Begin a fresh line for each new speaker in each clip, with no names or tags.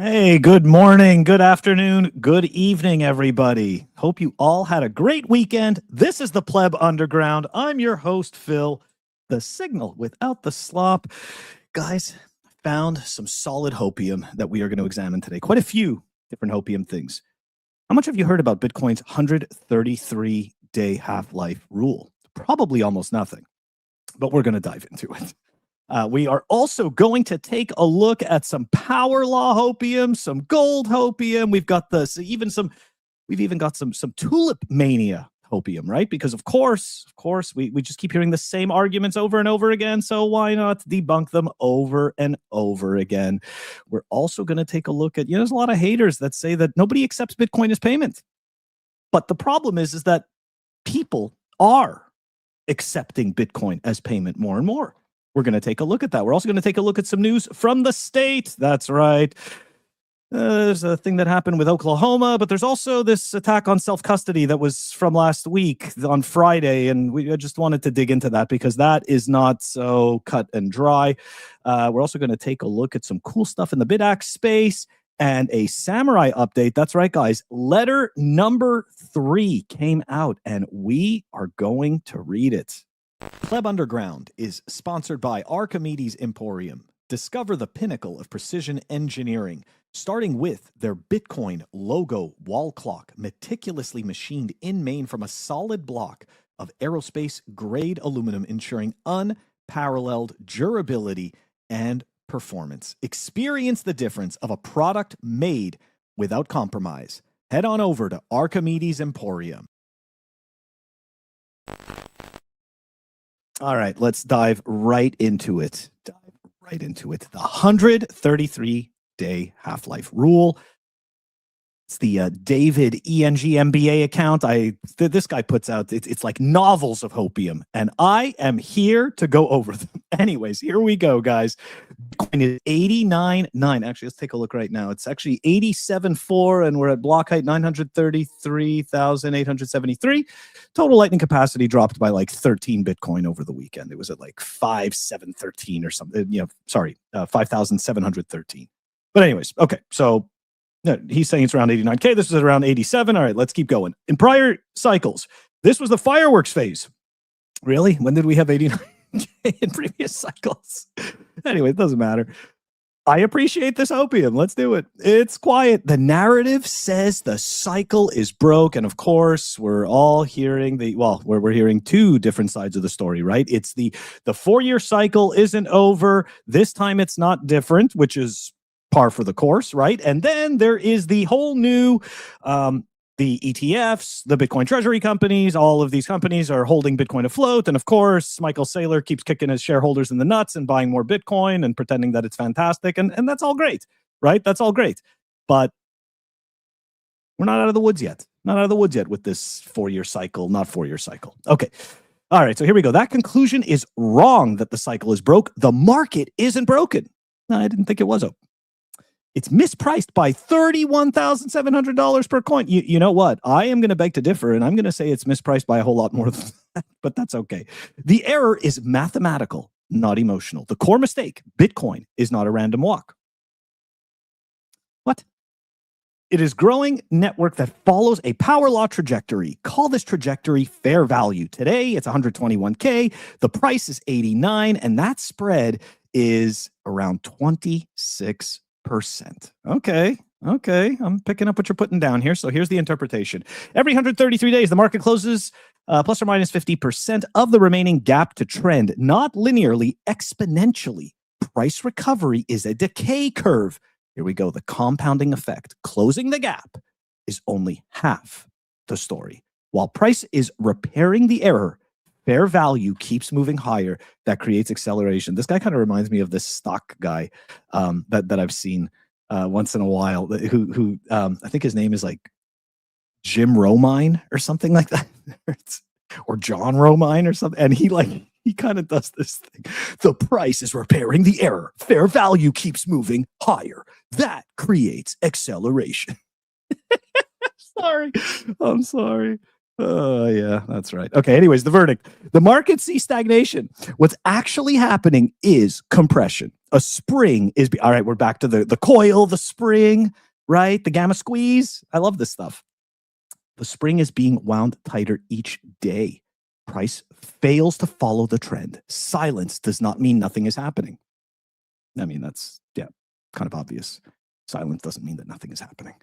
Hey, good morning, good afternoon, good evening, everybody. Hope you all had a great weekend. This is the Pleb Underground. I'm your host, Phil, the signal without the slop. Guys, I found some solid hopium that we are going to examine today. Quite a few different hopium things. How much have you heard about Bitcoin's 133-day half-life rule? Probably almost nothing, but we're going to dive into it. We are also going to take a look at some power law hopium, some gold hopium. We've even got some Tulip Mania hopium, right? Because of course, we just keep hearing the same arguments over and over again. So why not debunk them over and over again? We're also going to take a look at, there's a lot of haters that say that nobody accepts Bitcoin as payment. But the problem is that people are accepting Bitcoin as payment more and more. We're going to take a look at that. We're also going to take a look at some news from the state. That's right. There's a thing that happened with Oklahoma, but there's also this attack on self-custody that was from last week on Friday, and I just wanted to dig into that because that is not so cut and dry. We're also going to take a look at some cool stuff in the Bitaxe space and a Samourai update. That's right, guys. Letter number 3 came out, and we are going to read it. Pleb Underground is sponsored by Archimedes Emporium. Discover the pinnacle of precision engineering, starting with their Bitcoin logo wall clock, meticulously machined in Maine from a solid block of aerospace-grade aluminum, ensuring unparalleled durability and performance. Experience the difference of a product made without compromise. Head on over to Archimedes Emporium. All right, let's dive right into it. The 133-day half-life rule. It's the David ENG MBA account. This guy puts out, it's like novels of hopium, and I am here to go over them. Anyways, here we go, guys. Bitcoin is 89.9. Actually, let's take a look right now. It's actually 87.4, and we're at block height 933,873. Total lightning capacity dropped by like 13 Bitcoin over the weekend. It was at like 5,713 or something. 5,713. But anyways, okay, so no, he's saying it's around 89K. This is around 87. All right, let's keep going. In prior cycles, this was the fireworks phase. Really? When did we have 89K in previous cycles? Anyway, it doesn't matter. I appreciate this opium. Let's do it. It's quiet. The narrative says the cycle is broke. And of course, we're all hearing we're hearing two different sides of the story, right? It's the 4-year cycle isn't over. This time it's not different, which is par for the course, right? And then there is the whole new, the ETFs, the Bitcoin treasury companies, all of these companies are holding Bitcoin afloat. And of course, Michael Saylor keeps kicking his shareholders in the nuts and buying more Bitcoin and pretending that it's fantastic. And that's all great, right? That's all great. But we're not out of the woods yet. Not out of the woods yet with this 4-year cycle, not 4-year cycle. Okay. All right. So here we go. That conclusion is wrong that the cycle is broke. The market isn't broken. No, I didn't think it was. It's mispriced by $31,700 per coin. You know what? I am going to beg to differ, and I'm going to say it's mispriced by a whole lot more than that, but that's okay. The error is mathematical, not emotional. The core mistake, Bitcoin is not a random walk. What? It is growing network that follows a power law trajectory. Call this trajectory fair value. Today, it's 121K. The price is 89, and that spread is around 26%. Okay. I'm picking up what you're putting down here. So here's the interpretation. Every 133 days, the market closes plus or minus 50% of the remaining gap to trend, not linearly, exponentially. Price recovery is a decay curve. Here we go. The compounding effect. Closing the gap is only half the story. While price is repairing the error, fair value keeps moving higher. That creates acceleration. This guy kind of reminds me of this stock guy that I've seen once in a while. Who I think his name is like Jim Romine or something like that, or John Romine or something. And he kind of does this thing. The price is repairing the error. Fair value keeps moving higher. That creates acceleration. I'm sorry. Oh, yeah, that's right. Okay, anyways, the verdict. The market sees stagnation. What's actually happening is compression. a spring is, all right, we're back to the coil, the spring, right? The gamma squeeze. I love this stuff. The spring is being wound tighter each day. Price fails to follow the trend. Silence does not mean nothing is happening. I mean, that's, yeah, kind of obvious. Silence doesn't mean that nothing is happening.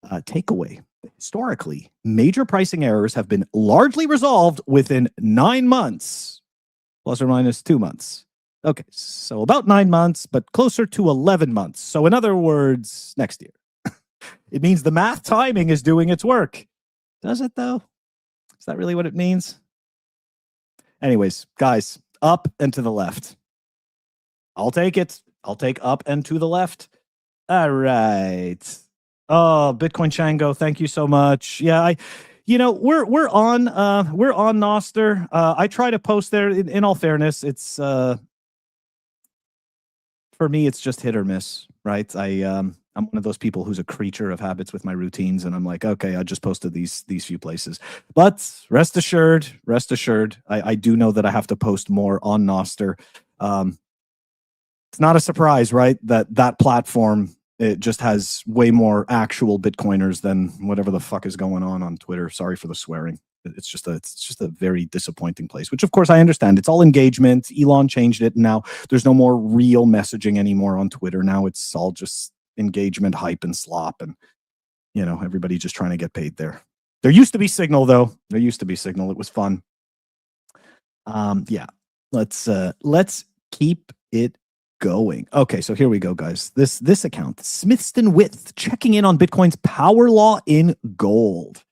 Takeaway. Historically, major pricing errors have been largely resolved within 9 months, plus or minus 2 months. Okay, so about 9 months, but closer to 11 months. So in other words, next year. It means the math timing is doing its work. Does it, though? Is that really what it means? Anyways, guys, up and to the left. I'll take it. I'll take up and to the left. All right. Oh, Bitcoin Shango, thank you so much. Yeah, we're on Noster. I try to post there. In all fairness, it's for me, it's just hit or miss, right? I'm one of those people who's a creature of habits with my routines, and I'm like, okay, I just posted these few places. But rest assured, I do know that I have to post more on Noster. It's not a surprise, right? That platform, it just has way more actual Bitcoiners than whatever the fuck is going on Twitter. Sorry for the swearing. It's just a very disappointing place, which of course I understand. It's all engagement. Elon changed it. And now there's no more real messaging anymore on Twitter. Now it's all just engagement, hype, and slop. And, everybody just trying to get paid there. There used to be Signal, though. There used to be Signal. It was fun. Yeah, let's keep it going. Okay, so here we go, guys. This account, Smithston Width, checking in on Bitcoin's power law in gold.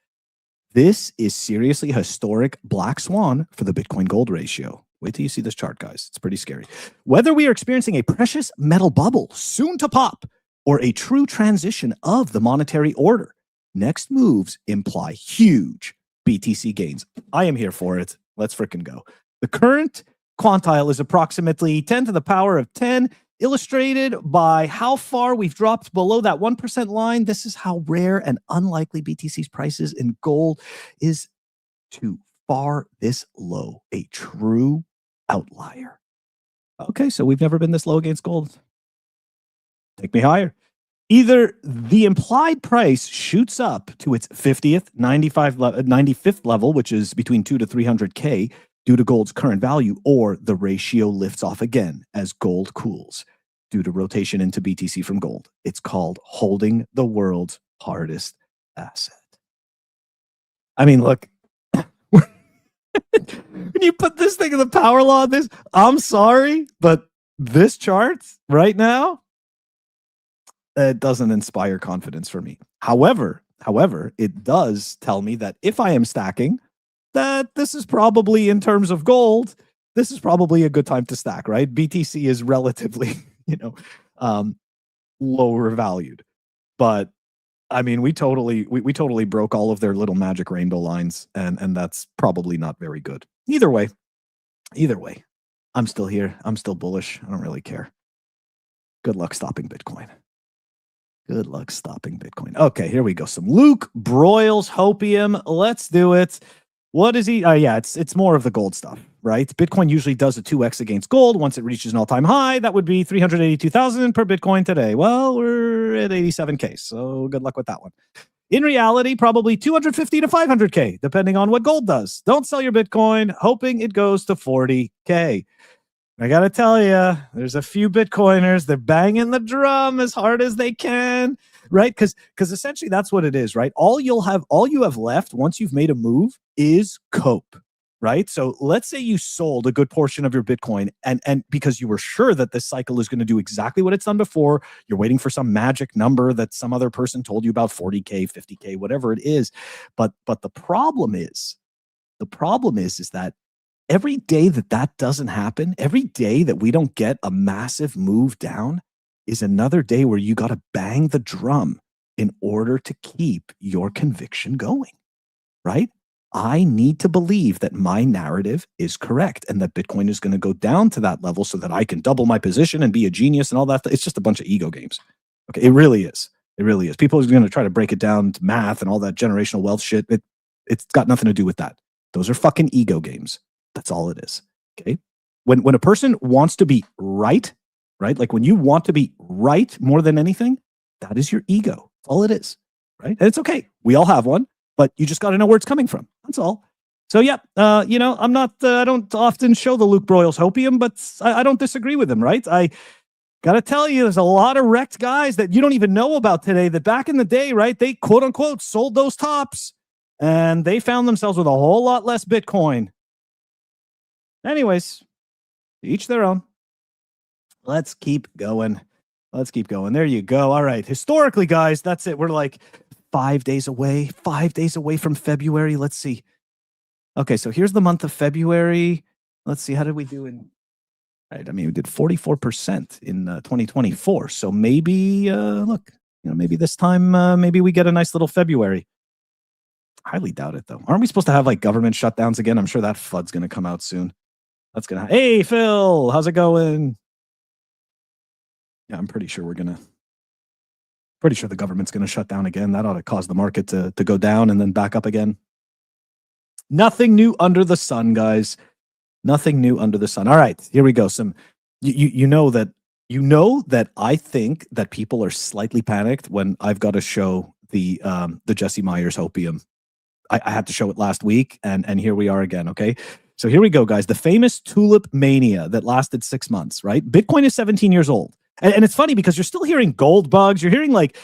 This is seriously a historic black swan for the Bitcoin gold ratio. Wait till you see this chart, guys. It's pretty scary. Whether we are experiencing a precious metal bubble soon to pop or a true transition of the monetary order, next moves imply huge BTC gains. I am here for it. Let's frickin' go. The current quantile is approximately 10 to the power of 10, illustrated by how far we've dropped below that 1% line. This is how rare and unlikely BTC's prices in gold is to far this low, a true outlier. Okay, so we've never been this low against gold. Take me higher. Either the implied price shoots up to its 50th, 95th level, which is between 2 to 300K, due to gold's current value, or the ratio lifts off again as gold cools due to rotation into BTC from gold. It's called holding the world's hardest asset. I mean, look, when you put this thing in the power law, I'm sorry, but this chart right now, it doesn't inspire confidence for me. However, it does tell me that if I am stacking, that this is probably, in terms of gold, this is probably a good time to stack, right? BTC is relatively, lower valued. But I mean, we totally broke all of their little magic rainbow lines, and that's probably not very good. Either way, I'm still here. I'm still bullish. I don't really care. Good luck stopping Bitcoin. Good luck stopping Bitcoin. Okay, here we go. Some Luke Broyles Hopium. Let's do it. What is he? Yeah, it's more of the gold stuff, right? Bitcoin usually does a 2x against gold. Once it reaches an all-time high, that would be 382,000 per Bitcoin today. Well, we're at 87K, so good luck with that one. In reality, probably 250 to 500K, depending on what gold does. Don't sell your Bitcoin hoping it goes to 40K. I got to tell you, there's a few Bitcoiners, they're banging the drum as hard as they can, right? Because essentially that's what it is, right? All you have left once you've made a move is cope, right? So let's say you sold a good portion of your Bitcoin and because you were sure that this cycle is going to do exactly what it's done before, you're waiting for some magic number that some other person told you about, 40K, 50K, whatever it is. But the problem is that every day that doesn't happen, every day that we don't get a massive move down is another day where you got to bang the drum in order to keep your conviction going, right? I need to believe that my narrative is correct and that Bitcoin is going to go down to that level so that I can double my position and be a genius and all that. It's just a bunch of ego games. Okay, it really is. It really is. People are going to try to break it down to math and all that generational wealth shit. It's got nothing to do with that. Those are fucking ego games. That's all it is. Okay. When a person wants to be right, right? Like when you want to be right more than anything, that is your ego. All it is, right? And it's okay. We all have one, but you just got to know where it's coming from. That's all. So yeah, I'm not. I don't often show the Luke Broyles Hopium, but I don't disagree with him, right? I got to tell you, there's a lot of wrecked guys that you don't even know about today that back in the day, right, they quote unquote sold those tops and they found themselves with a whole lot less Bitcoin. Anyways, each their own. Let's keep going. There you go. All right. Historically, guys, that's it. We're like 5 days away from February. Let's see. Okay, so here's the month of February. Let's see. How did we do in... Right. I mean, we did 44% in 2024. So maybe, look, maybe this time, maybe we get a nice little February. Highly doubt it, though. Aren't we supposed to have like government shutdowns again? I'm sure that FUD's going to come out soon. That's going to... Hey, Phil, how's it going? Yeah, I'm pretty sure the government's going to shut down again. That ought to cause the market to go down and then back up again. Nothing new under the sun, guys. Nothing new under the sun. All right, here we go. You know that I think that people are slightly panicked when I've got to show the Jesse Myers Hopium. I had to show it last week, and here we are again. Okay, so here we go, guys. The famous Tulip Mania that lasted 6 months. Right, Bitcoin is 17 years old, and it's funny because you're still hearing gold bugs. You're hearing like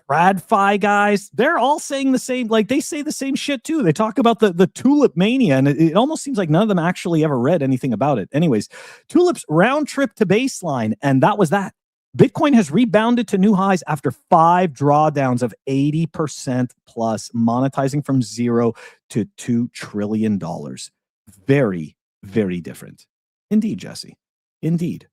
TradFi guys, they're all saying the same, like they say the same shit too. They talk about the Tulip Mania, and it almost seems like none of them actually ever read anything about it. Anyways, Tulip's round trip to baseline, and that was that. Bitcoin has rebounded to new highs after 5 drawdowns of 80% plus, monetizing from $0 to $2 trillion. Very, very different. Indeed, Jesse. Indeed.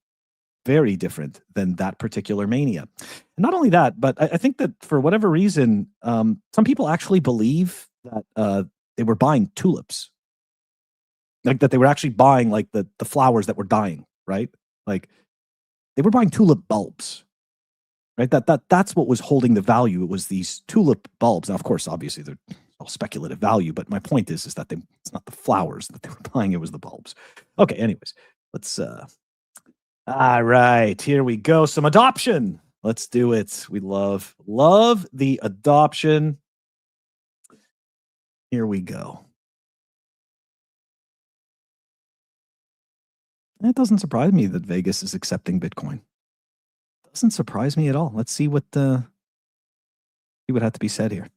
Very different than that particular mania. And not only that, but I think that for whatever reason, some people actually believe that they were buying tulips, like that they were actually buying like the flowers that were dying, right? Like they were buying tulip bulbs, right? That's what was holding the value. It was these tulip bulbs. Now, of course, obviously they're all speculative value, but my point is that it's not the flowers that they were buying; it was the bulbs. Okay, anyways, let's. All right, here we go. Some adoption. Let's do it. We love the adoption. Here we go. It doesn't surprise me that Vegas is accepting Bitcoin. Doesn't surprise me at all. Let's see what had to be said here.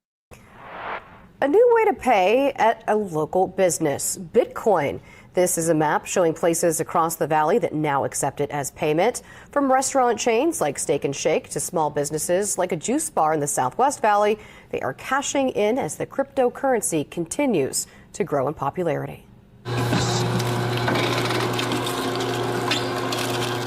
A new way to pay at a local business, Bitcoin. This is a map showing places across the valley that now accept it as payment. From restaurant chains like Steak and Shake to small businesses like a juice bar in the Southwest Valley, they are cashing in as the cryptocurrency continues to grow in popularity.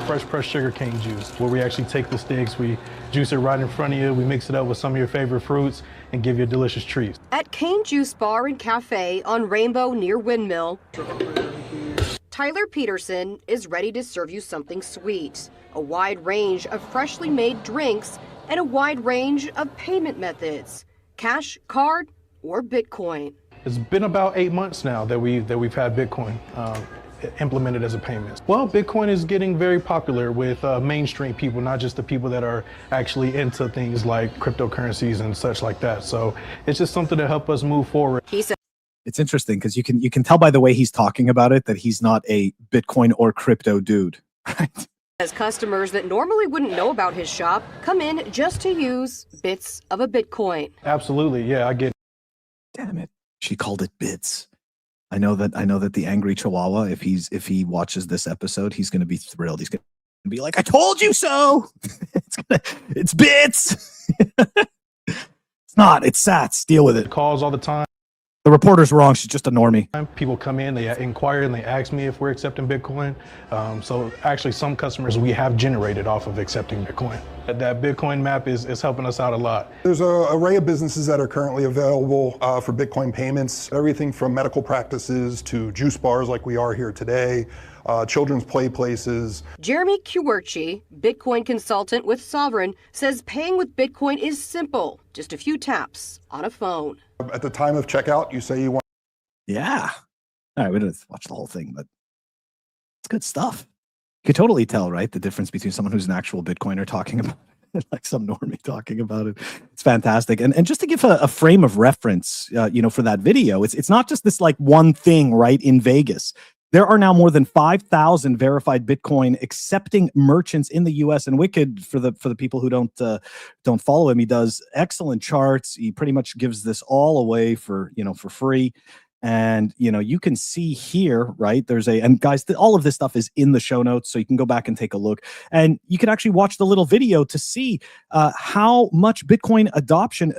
Fresh pressed sugarcane juice, where we actually take the sticks, we juice it right in front of you, we mix it up with some of your favorite fruits and give you a delicious treat.
At Cane Juice Bar and Cafe on Rainbow near Windmill, Tyler Peterson is ready to serve you something sweet. A wide range of freshly made drinks and a wide range of payment methods. Cash, card, or Bitcoin.
It's been about 8 months now that we've had Bitcoin implemented as a payment. Well, Bitcoin is getting very popular with mainstream people, not just the people that are actually into things like cryptocurrencies and such like that. So it's just something to help us move forward.
He said
it's interesting because you can tell by the way he's talking about it that he's not a Bitcoin or crypto dude, right?
As customers that normally wouldn't know about his shop come in just to use bits of a Bitcoin.
Absolutely, yeah, I get it.
Damn it, she called it bits. I know that the angry Chihuahua, if he watches this episode, he's going to be thrilled. He's going to be like, "I told you so." It's bits. It's not. It's sats. Deal with it.
Calls all the time.
The reporter's wrong. She's just a normie.
People come in, they inquire, and they ask me if we're accepting Bitcoin. So actually, some customers we have generated off of accepting Bitcoin. That Bitcoin map is helping us out a lot.
There's an array of businesses that are currently available for Bitcoin payments. Everything from medical practices to juice bars like we are here today, children's play places.
Jeremy Kuwerchi, Bitcoin consultant with Sovereign, says paying with Bitcoin is simple. Just a few taps on a phone.
At the time of checkout, you say you want.
Yeah. All right, we didn't watch the whole thing, but it's good stuff. could totally tell, right? The difference between someone who's an actual Bitcoiner talking about it, like some normie talking about it. It's fantastic. And just to give a frame of reference, for that video, it's not just this like one thing, right? In Vegas, there are now more than 5,000 verified Bitcoin accepting merchants in the U.S. And Wicked, for the people who don't follow him, he does excellent charts. He pretty much gives this all away for free. And you can see here, right? And guys, all of this stuff is in the show notes, so you can go back and take a look, and you can actually watch the little video to see how much Bitcoin adoption,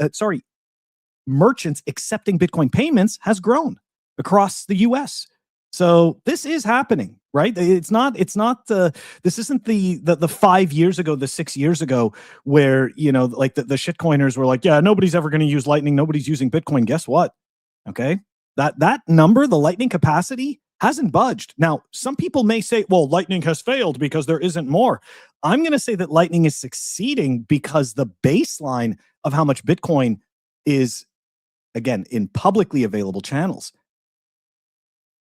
merchants accepting Bitcoin payments has grown across the U.S. So this is happening, right? This isn't the 5 years ago, the 6 years ago, where like the shitcoiners were like, yeah, nobody's ever going to use Lightning, nobody's using Bitcoin. Guess what? Okay. That number, the Lightning capacity, hasn't budged. Now, some people may say, well, Lightning has failed because there isn't more. I'm going to say that Lightning is succeeding because the baseline of how much Bitcoin is, again, in publicly available channels,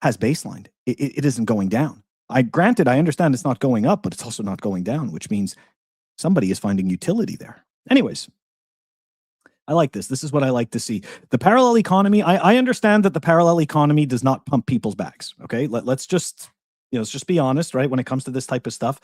has baselined. It isn't going down. Granted, I understand it's not going up, but it's also not going down, which means somebody is finding utility there. Anyways, I like this. This is what I like to see. The parallel economy. I understand that the parallel economy does not pump people's backs. Okay, let's just be honest, right? When it comes to this type of stuff,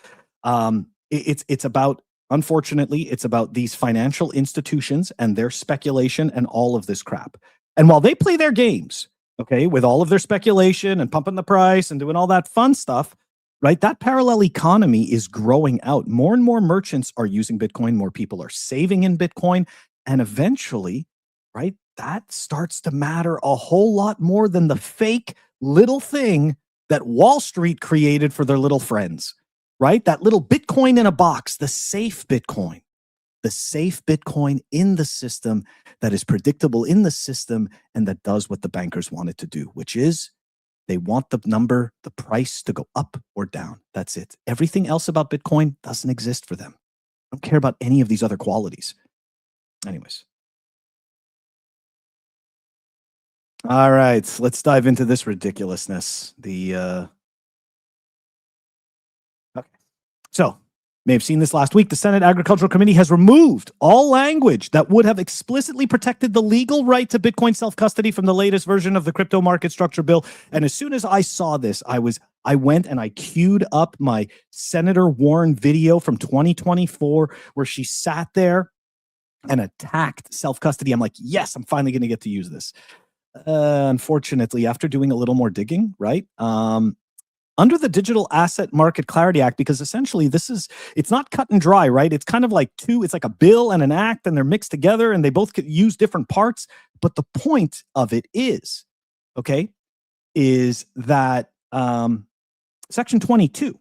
it's about, unfortunately, it's about these financial institutions and their speculation and all of this crap. And while they play their games, okay, with all of their speculation and pumping the price and doing all that fun stuff, right? That parallel economy is growing out. More and more merchants are using Bitcoin. More people are saving in Bitcoin. And eventually, right, that starts to matter a whole lot more than the fake little thing that Wall Street created for their little friends, right? That little Bitcoin in a box, the safe Bitcoin in the system that is predictable in the system and that does what the bankers want it to do, which is they want the price to go up or down. That's it. Everything else about Bitcoin doesn't exist for them. They don't care about any of these other qualities. Anyways. All right, let's dive into this ridiculousness. Okay. So, may have seen this last week. The Senate Agricultural Committee has removed all language that would have explicitly protected the legal right to Bitcoin self-custody from the latest version of the crypto market structure bill. And as soon as I saw this, I went and I queued up my Senator Warren video from 2024 where she sat there and attacked self-custody. I'm like, yes, I'm finally going to get to use this. Unfortunately, after doing a little more digging, right? Under the Digital Asset Market Clarity Act, because essentially it's not cut and dry, right? It's kind of like it's like a bill and an act, and they're mixed together, and they both could use different parts. But the point of it is that Section 22,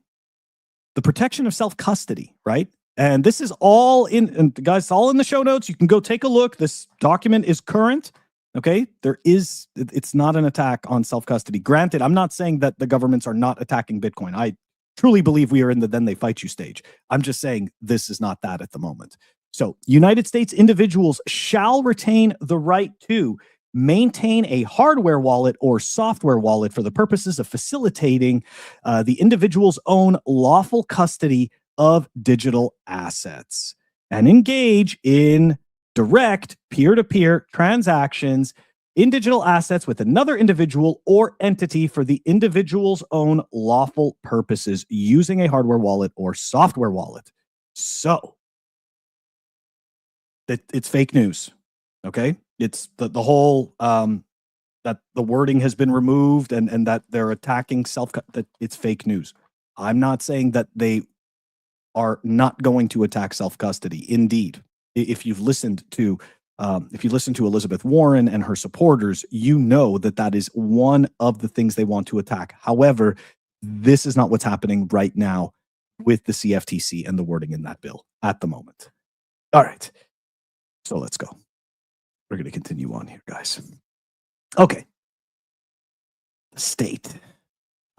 the protection of self-custody, right? And this is all and guys, it's all in the show notes. You can go take a look. This document is current. Okay, it's not an attack on self-custody. Granted, I'm not saying that the governments are not attacking Bitcoin. I truly believe we are in the then they fight you stage. I'm just saying this is not that at the moment. So, United States individuals shall retain the right to maintain a hardware wallet or software wallet for the purposes of facilitating the individual's own lawful custody of digital assets and engage in direct peer-to-peer transactions in digital assets with another individual or entity for the individual's own lawful purposes using a hardware wallet or software wallet. So, it's fake news, okay? It's the whole that the wording has been removed and that they're attacking that it's fake news. I'm not saying that they are not going to attack self-custody. Indeed, if you've listened to Elizabeth Warren and her supporters, you know that is one of the things they want to attack. However, this is not what's happening right now with the CFTC and the wording in that bill at the moment. All right, so let's go. We're going to continue on here, guys. Okay. The state.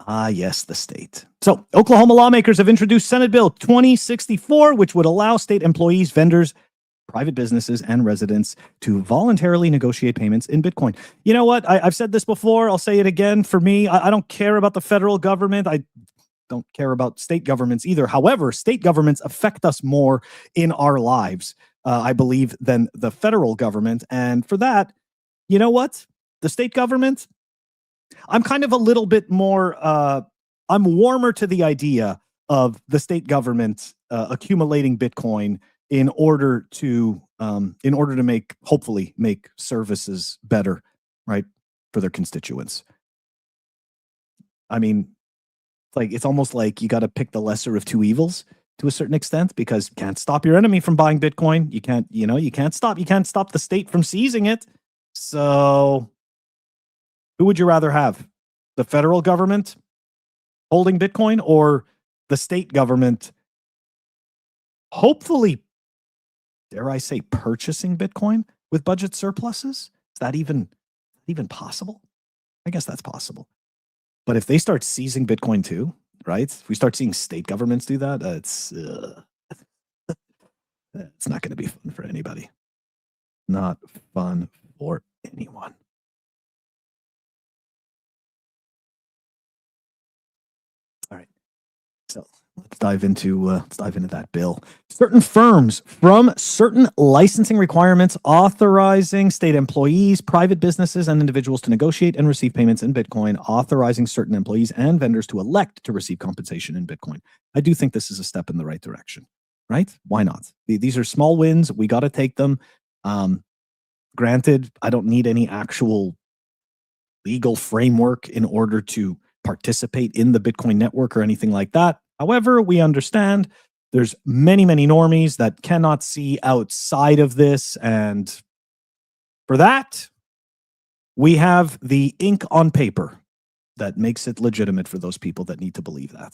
Ah, yes, the state. So, Oklahoma lawmakers have introduced Senate Bill 2064, which would allow state employees, vendors, private businesses, and residents to voluntarily negotiate payments in Bitcoin. You know what? I've said this before. I'll say it again. For me, I don't care about the federal government. don't care about state governments either. However, state governments affect us more in our lives, I believe, than the federal government. And for that, you know what? The state government, I'm kind of a little bit more, I'm warmer to the idea of the state government accumulating Bitcoin in order to hopefully make services better, right, for their constituents. I mean, it's almost like you got to pick the lesser of two evils to a certain extent, because you can't stop your enemy from buying Bitcoin. You can't stop the state from seizing it. So who would you rather have? The federal government holding Bitcoin, or the state government hopefully, dare I say, purchasing Bitcoin with budget surpluses? Is that even possible? I guess that's possible. But if they start seizing Bitcoin too, right? If we start seeing state governments do that, it's not going to be fun for anybody. Not fun for anyone. All right. So let's dive into that bill. Certain firms from certain licensing requirements authorizing state employees, private businesses, and individuals to negotiate and receive payments in Bitcoin, authorizing certain employees and vendors to elect to receive compensation in Bitcoin. I do think this is a step in the right direction, right? Why not? These are small wins. We got to take them. Granted, I don't need any actual legal framework in order to participate in the Bitcoin network or anything like that. However, we understand there's many, many normies that cannot see outside of this. And for that, we have the ink on paper that makes it legitimate for those people that need to believe that.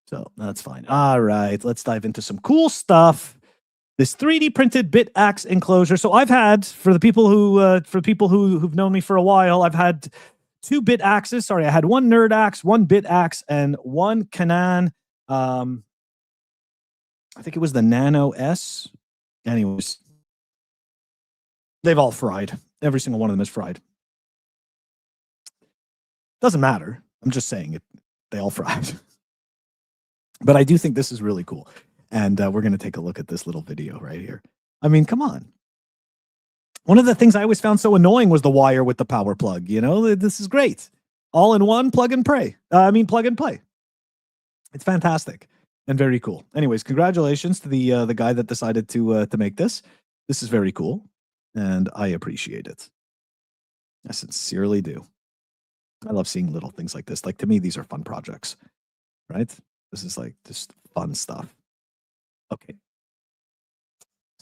So that's fine. All right, let's dive into some cool stuff. This 3D printed Bitaxe enclosure. So I've had, for people who've known me for a while, I've had two Bitaxes. Sorry, I had one Nerdaxe, one Bitaxe, and one Canon. I think it was the Nano S. Anyways, they've all fried. Every single one of them is fried. Doesn't matter. I'm just saying it. They all fried. But I do think this is really cool. And we're going to take a look at this little video right here. I mean, come on. One of the things I always found so annoying was the wire with the power plug. You know, this is great. All in one, plug and play. Plug and play. It's fantastic and very cool. Anyways, congratulations to the guy that decided to make this. This is very cool, and I appreciate it. I sincerely do. I love seeing little things like this. Like, to me, these are fun projects, right? This is like just fun stuff. Okay.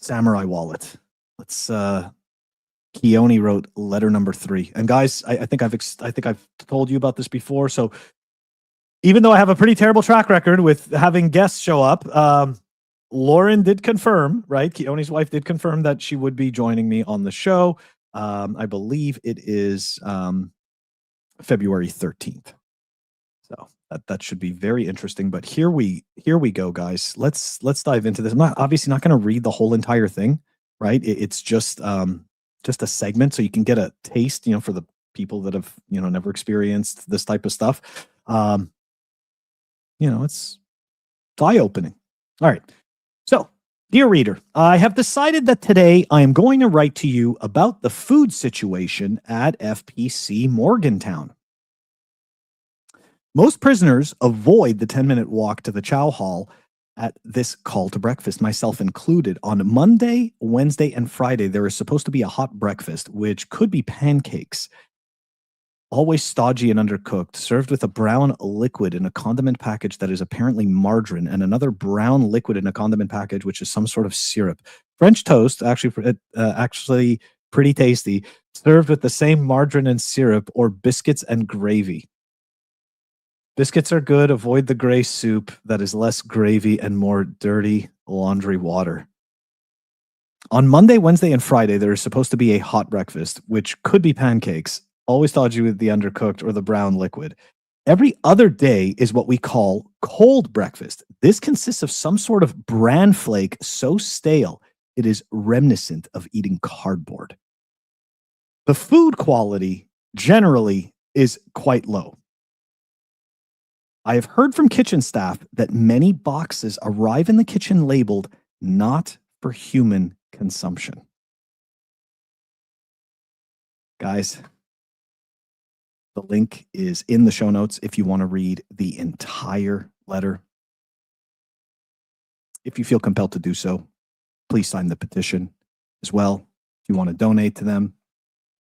Samourai wallet. Let's Keone wrote letter number 3. And guys, I think I've told you about this before. So even though I have a pretty terrible track record with having guests show up, Lauren did confirm, right? Keone's wife did confirm that she would be joining me on the show. I believe it is February 13th. So that should be very interesting. But here we go, guys. Let's dive into this. I'm obviously not going to read the whole entire thing, right? It's just a segment, so you can get a taste, for the people that have never experienced this type of stuff. It's eye-opening. All right. So, dear reader, I have decided that today I am going to write to you about the food situation at FPC Morgantown. Most prisoners avoid the 10-minute walk to the chow hall at this call to breakfast, myself included. On Monday, Wednesday, and Friday, there is supposed to be a hot breakfast, which could be pancakes. Always stodgy and undercooked, served with a brown liquid in a condiment package that is apparently margarine, and another brown liquid in a condiment package, which is some sort of syrup. French toast, actually pretty tasty, served with the same margarine and syrup, or biscuits and gravy. Biscuits are good. Avoid the gray soup that is less gravy and more dirty laundry water. On Monday, Wednesday, and Friday, there is supposed to be a hot breakfast, which could be pancakes. Always dodgy with the undercooked or the brown liquid. Every other day is what we call cold breakfast. This consists of some sort of bran flake so stale it is reminiscent of eating cardboard. The food quality generally is quite low. I have heard from kitchen staff that many boxes arrive in the kitchen labeled not for human consumption. Guys, the link is in the show notes if you want to read the entire letter. If you feel compelled to do so, please sign the petition as well. If you want to donate to them,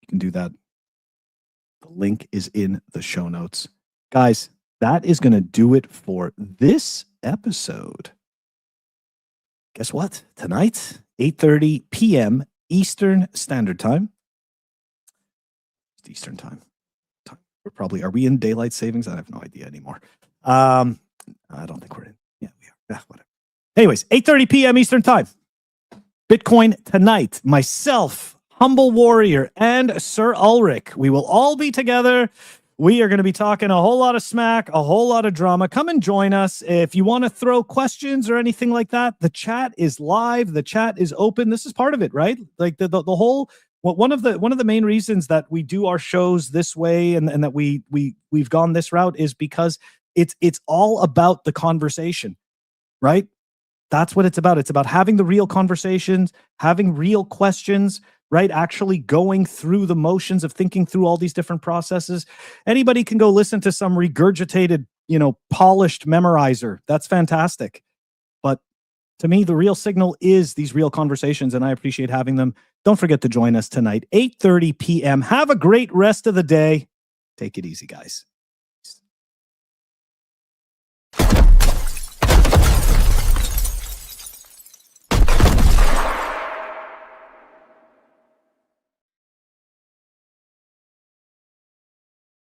you can do that. The link is in the show notes. Guys, that is going to do it for this episode. Guess what? Tonight, 8:30 p.m. Eastern Standard Time. It's Eastern Time. Are we in daylight savings? I have no idea anymore. I don't think we're in. Yeah, we are. Whatever. Anyways, 8:30 p.m. Eastern Time. Bitcoin tonight. Myself, Humble Warrior, and Sir Ulrich. We will all be together. We are going to be talking a whole lot of smack, a whole lot of drama. Come and join us. If you want to throw questions or anything like that, the chat is live. The chat is open. This is part of it, right? Like the whole. Well, one of the main reasons that we do our shows this way and that we've gone this route is because it's all about the conversation, right? That's what it's about. It's about having the real conversations, having real questions, right? Actually going through the motions of thinking through all these different processes. Anybody can go listen to some regurgitated, polished memorizer. That's fantastic. But to me, the real signal is these real conversations, and I appreciate having them. Don't forget to join us tonight, 8:30 p.m. Have a great rest of the day. Take it easy, guys.